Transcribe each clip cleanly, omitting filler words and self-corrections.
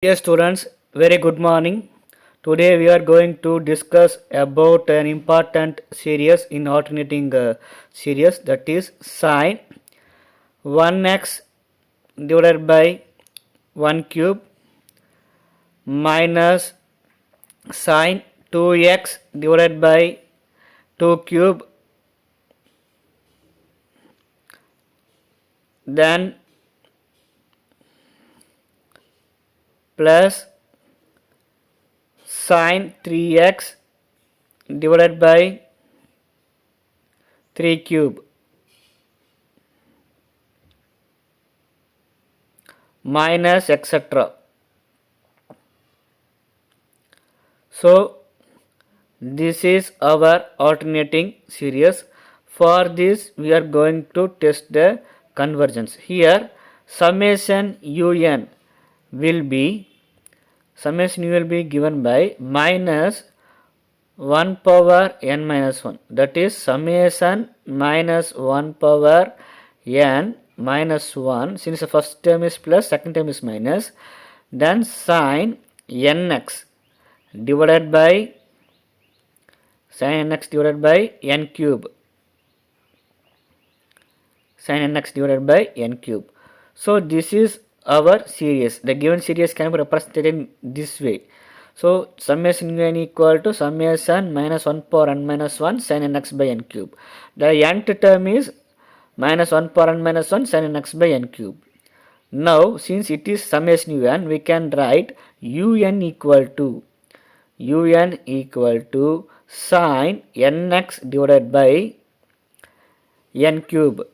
Dear students, very good morning. Today we are going to discuss about an important series in alternating series, that is sine 1x divided by 1 cube minus sine 2x divided by 2 cube, then plus sine 3x divided by 3 cube minus etc. So this is our alternating series. For this we are going to test the convergence. Here summation un will be given by minus 1 power n minus 1, that is summation minus 1 power n minus 1, since the first term is plus, second term is minus, then sine nx divided by sin nx divided by n cube, sin nx divided by n cube. So this is our series. The given series can be represented in this way. So summation n equal to summation minus 1 power n minus 1 sin nx by n cube. The nth term is minus 1 power n minus 1 sin nx by n cube. Now since it is summation un, we can write un equal to sine nx divided by n cube.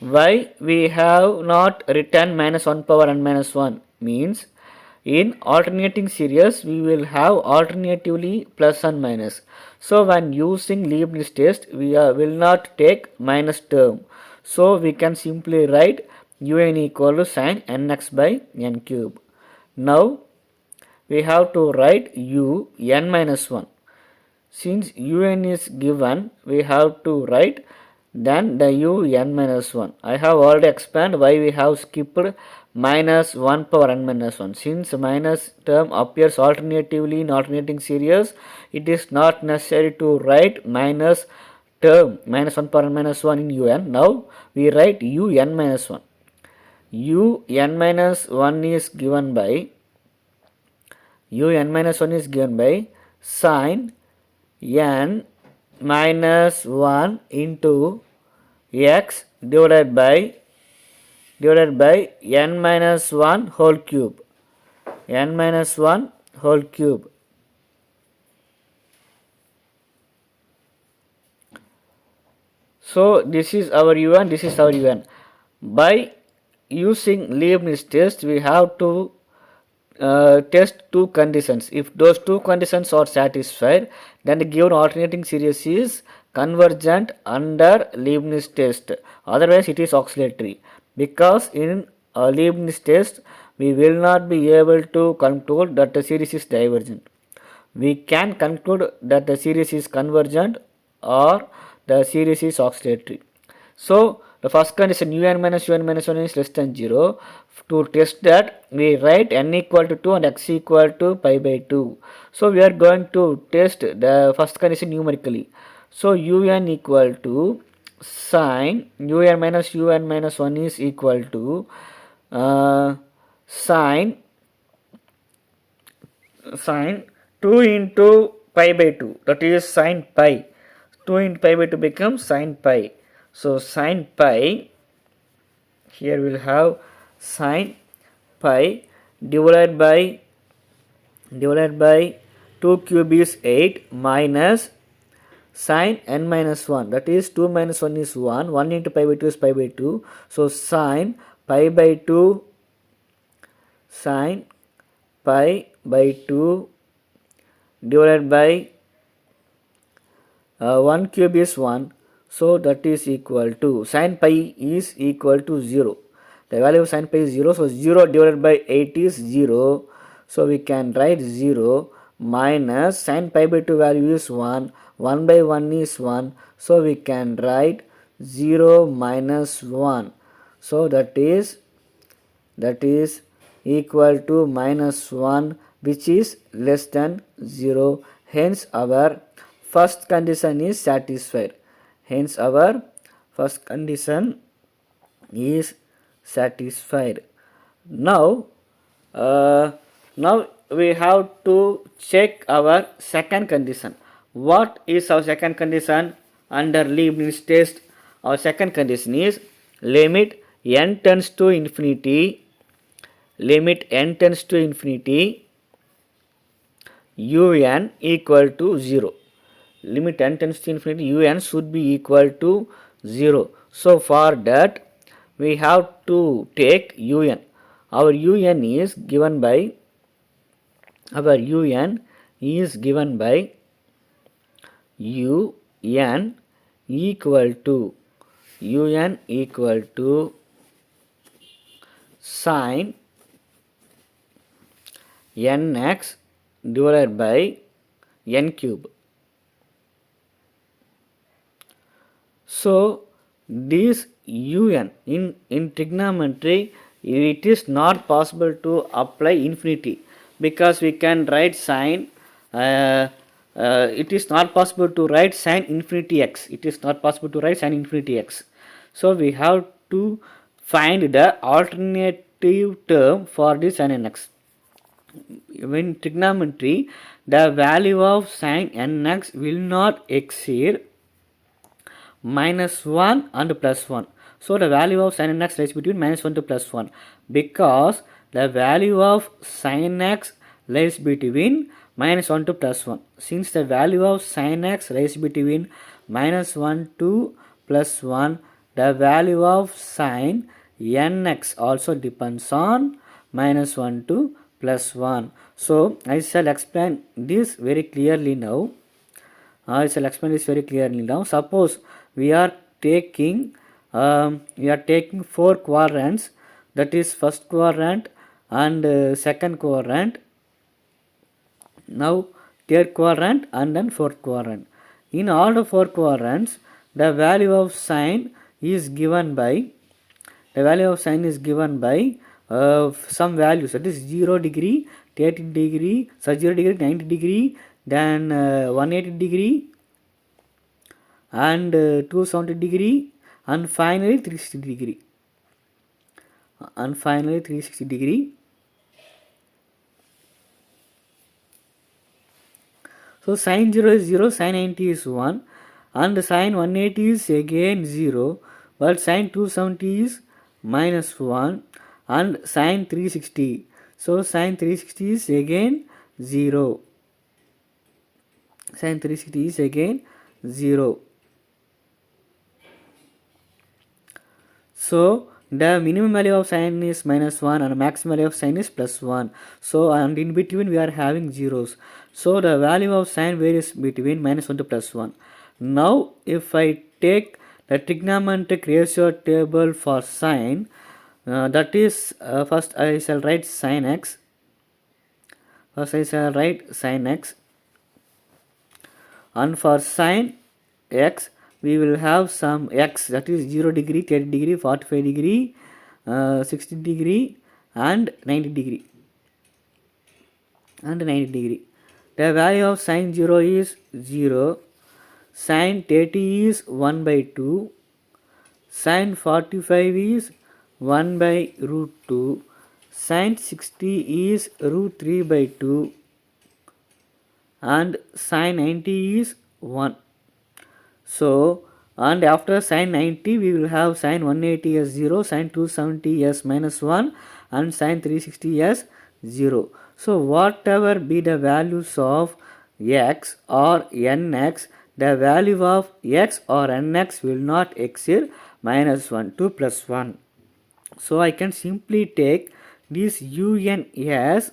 Why we have not written minus 1 power n minus 1 means in alternating series we will have alternatively plus and minus. So when using Leibniz test we will not take minus term. So we can simply write un equal to sine nx by n cube. Now we have to write n minus 1. Since un is given, we have to write then the n minus 1. I have already explained why we have skipped minus 1 power n minus 1. Since minus term appears alternatively in alternating series, it is not necessary to write minus term minus 1 power n minus 1 in un. Now we write un minus 1. un minus 1 is given by sine n minus 1 into x divided by n minus 1 whole cube. So this is our un. By using Leibniz test we have to test two conditions. If those two conditions are satisfied, then the given alternating series is convergent under Leibniz test. Otherwise it is oscillatory, because in Leibniz test we will not be able to conclude that the series is divergent. We can conclude that the series is convergent or the series is oscillatory. So the first condition un minus 1 is less than 0. To test that, we write n equal to 2 and x equal to pi by 2. So we are going to test the first condition numerically. So un equal to sine un minus 1 is equal to sine 2 into pi by 2, that is sine pi. 2 into pi by 2 becomes sine pi. So sine pi, here we will have sine pi divided by 2 cube is 8 minus sine n minus 1, that is 2 minus 1 is 1, 1 into pi by 2 is pi by 2. So sine pi by 2 divided by 1 cube is 1. So that is equal to sine pi is equal to 0. The value of sine pi is 0. So 0 divided by 8 is 0. So we can write 0 minus sine pi by 2 value is 1. 1 by 1 is 1. So we can write 0 minus 1. So that is that is equal to minus 1 which is less than 0. Hence our first condition is satisfied. Hence our first condition is satisfied. Now, uh, now we have to check our second condition. What is our second condition? Under Leibniz test, our second condition is limit n tends to infinity, limit n tends to infinity, un equal to 0. Limit n tends to infinity, un should be equal to 0. So for that we have to take un. Our un is given by un equal to sine nx divided by n cube. So this un in trigonometry it is not possible to apply infinity, because we can write sine it is not possible to write sine infinity x. It is not possible to write sine infinity x. So we have to find the alternative term for this sine nx. In trigonometry, the value of sine nx will not exceed minus 1 and plus 1. So the value of sin x lies between minus 1 to plus 1, because the value of sin x lies between minus 1 to plus 1. Since the value of sin x lies between minus 1 to plus 1, the value of sin nx also depends on minus 1 to plus 1. So I shall explain this very clearly now. I shall explain this very clearly now. Suppose we are taking 4 quadrants, that is first quadrant and second quadrant, now third quadrant and then fourth quadrant. In all the 4 quadrants, the value of sine is given by some values, that is 0 degree, 30 degree, 0 degree, 90 degree, then 180 degree and 270 degree, and finally 360 degree, So sine 0 is 0, sine 90 is 1, and sine 180 is again 0, but sine 270 is minus 1, and sine 360. So sine 360 is again 0. Sine 360 is again 0. So the minimum value of sine is minus 1 and maximum value of sine is plus 1. So and in between we are having zeros. So the value of sine varies between minus 1 to plus 1. Now if I take the trigonometric ratio table for sine, that is first I shall write sine x. And for sine x we will have some x, that is 0 degree, 30 degree, 45 degree, 60 degree and 90 degree. The value of sine 0 is 0, sine 30 is 1 by 2, sine 45 is 1 by root 2, sine 60 is root 3 by 2, and sine 90 is 1. So, and after sine 90 we will have sine 180 as 0, sine 270 as minus 1 and sine 360 as 0. So, whatever be the values of x or nx, the value of x or nx will not exceed minus 1 to plus 1. So, I can simply take this un as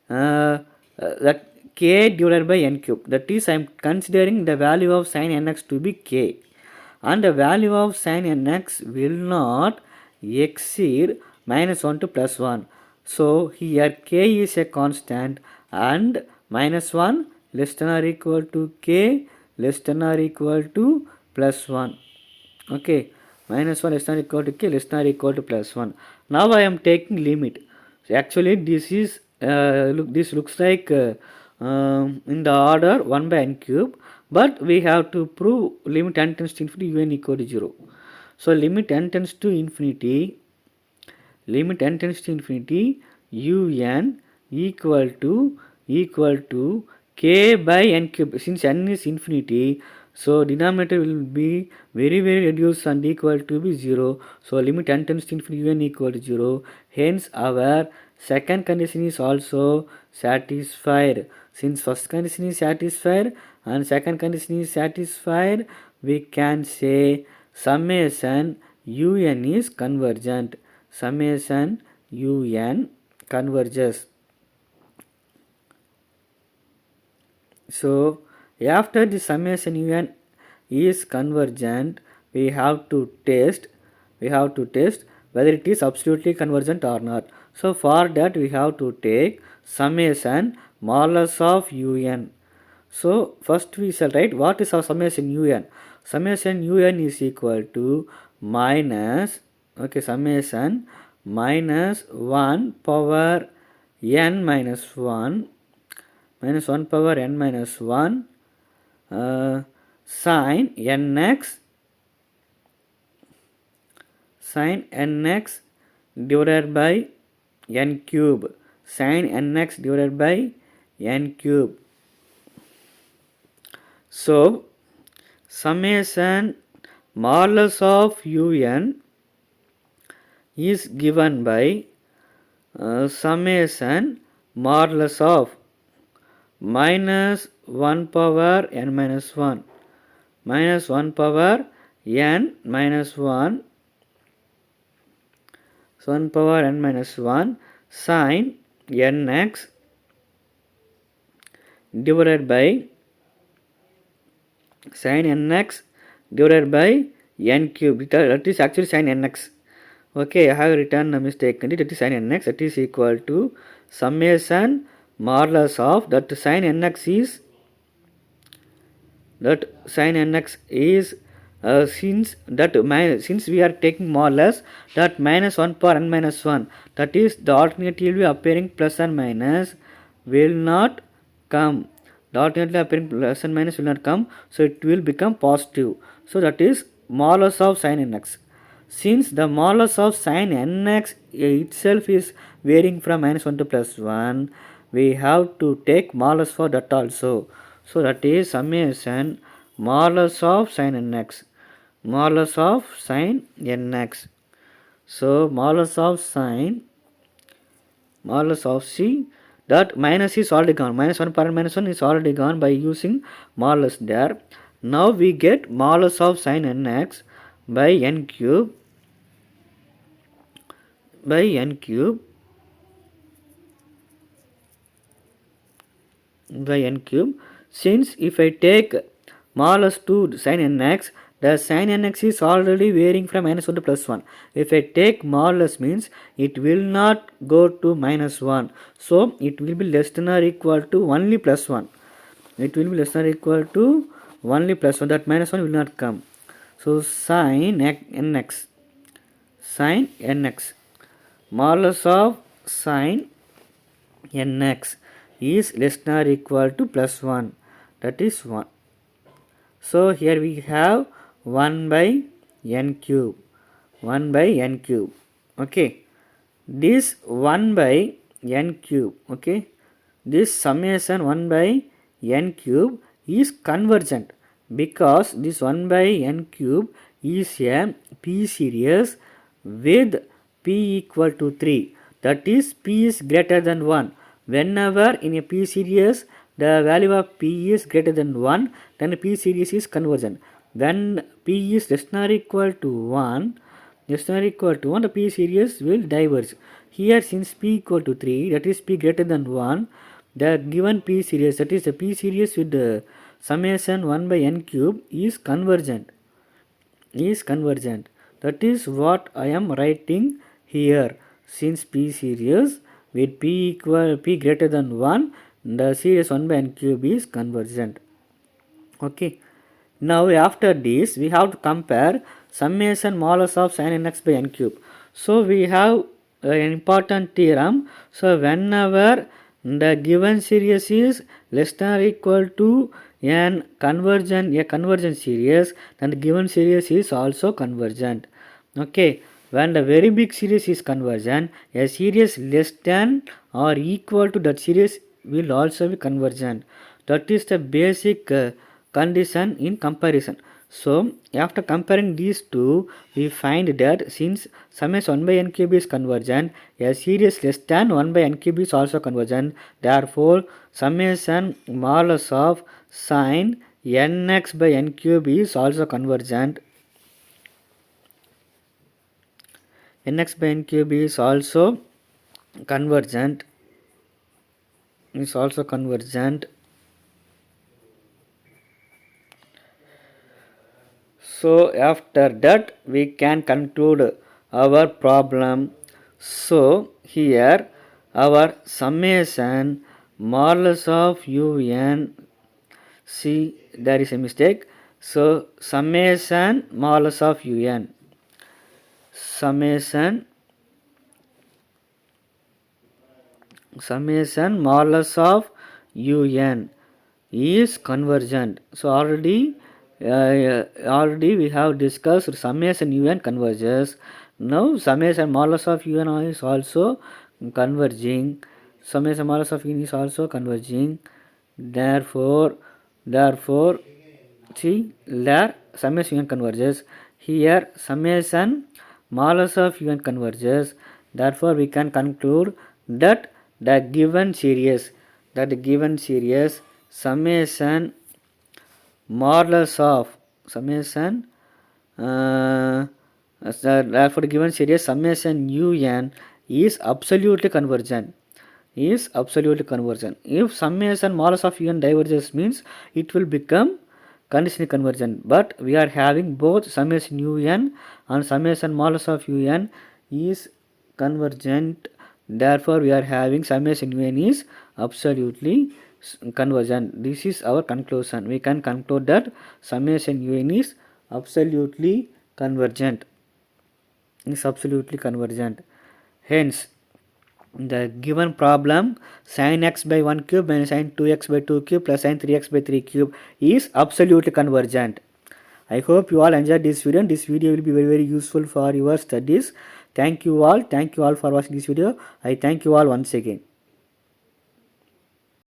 that k divided by n cube, that is I am considering the value of sin nx to be k, and the value of sin nx will not exceed minus 1 to plus 1. So here k is a constant and minus 1 less than or equal to k less than or equal to plus 1. Okay, minus 1 less than or equal to k less than or equal to plus 1. Now I am taking limit. So actually this is this looks like in the order 1 by n cube, but we have to prove limit n tends to infinity un equal to 0. So limit n tends to infinity, limit n tends to infinity un equal to k by n cube. Since n is infinity, so denominator will be very reduced and equal to be 0. So limit n tends to infinity un equal to 0. Hence our second condition is also satisfied. Since first condition is satisfied and second condition is satisfied, we can say summation un is convergent. Summation un converges. So after the summation un is convergent, we have to test whether it is absolutely convergent or not. So for that we have to take summation modulus of un. So first we shall write what is our summation un. Summation un is equal to minus, okay, summation minus 1 power n minus 1 minus 1 power n minus 1 sine nx divided by n cube, sine nx divided by n cube. So summation modulus of un is given by summation modulus of minus 1 power n minus 1 minus 1 power n minus 1 1 power n minus 1 sine nx divided by sine nx divided by n cube. That is actually sine nx. Okay, I have written a mistake. That is sine nx. That is equal to summation modulus of that sine nx is since we are taking modulus that minus 1 power n minus 1, that is the alternatively appearing plus and minus will not come. The alternatively appearing plus and minus will not come, so it will become positive. So that is modulus of sin nx. Since the modulus of sin nx itself is varying from minus 1 to plus 1, we have to take modulus for that also. So that is summation modulus of sin nx. Modulus of sin nx. So modulus of sin, modulus of c, that minus is already gone. Minus 1 power minus 1 is already gone by using modulus there. Now we get modulus of sin nx by n cube since if I take modulus to sin nx, the sin nx is already varying from minus 1 to plus 1. If I take modulus means it will not go to minus 1. So it will be less than or equal to only plus 1. It will be less than or equal to only plus 1. That minus 1 will not come. So sin nx modulus of sin nx is less than or equal to plus 1, that is 1. So here we have 1 by n cube, okay. This 1 by n cube, okay, this summation 1 by n cube is convergent because this 1 by n cube is a p series with p equal to 3, that is p is greater than 1. Whenever in a p series the value of p is greater than 1, then p series is convergent. When p is less than or equal to 1, the p series will diverge. Here since p equal to 3, that is p greater than 1, the given p series, that is the p series with the summation 1 by n cube is convergent. That is what I am writing here. Since p series with p greater than 1, the series 1 by n cube is convergent. Okay. Now after this we have to compare summation modulus of sin nx by n cube. So we have an important theorem. So whenever the given series is less than or equal to a convergent series, then the given series is also convergent. Okay, when the very big series is convergent, a series less than or equal to that series will also be convergent. That is the basic condition in comparison. So after comparing these two, we find that since summation 1 by n cube is convergent, a series less than 1 by n cube is also convergent. Therefore, summation modulus of sine nx by n cube is also convergent. Nx by n cube is also convergent. So after that we can conclude our problem. So here our summation modulus of un, see there is a mistake. So summation modulus of un, summation modulus of un is convergent. So already we have discussed summation un converges. Now summation modulus of un is also converging. Summation modulus of un is also converging. Therefore see there summation un converges. Here summation modulus of un converges. Therefore we can conclude that the given series summation modulus of summation therefore given series summation un is absolutely convergent. If summation modulus of un diverges means it will become conditionally convergent, but we are having both summation un and summation modulus of un is convergent. Therefore we are having summation un is absolutely convergent. This is our conclusion. We can conclude that summation un is absolutely convergent. Hence the given problem sin x by 1 cube minus sin 2x by 2 cube plus sin 3x by 3 cube is absolutely convergent. I hope you all enjoyed this video, and this video will be very useful for your studies. Thank you all for watching this video. I thank you all once again.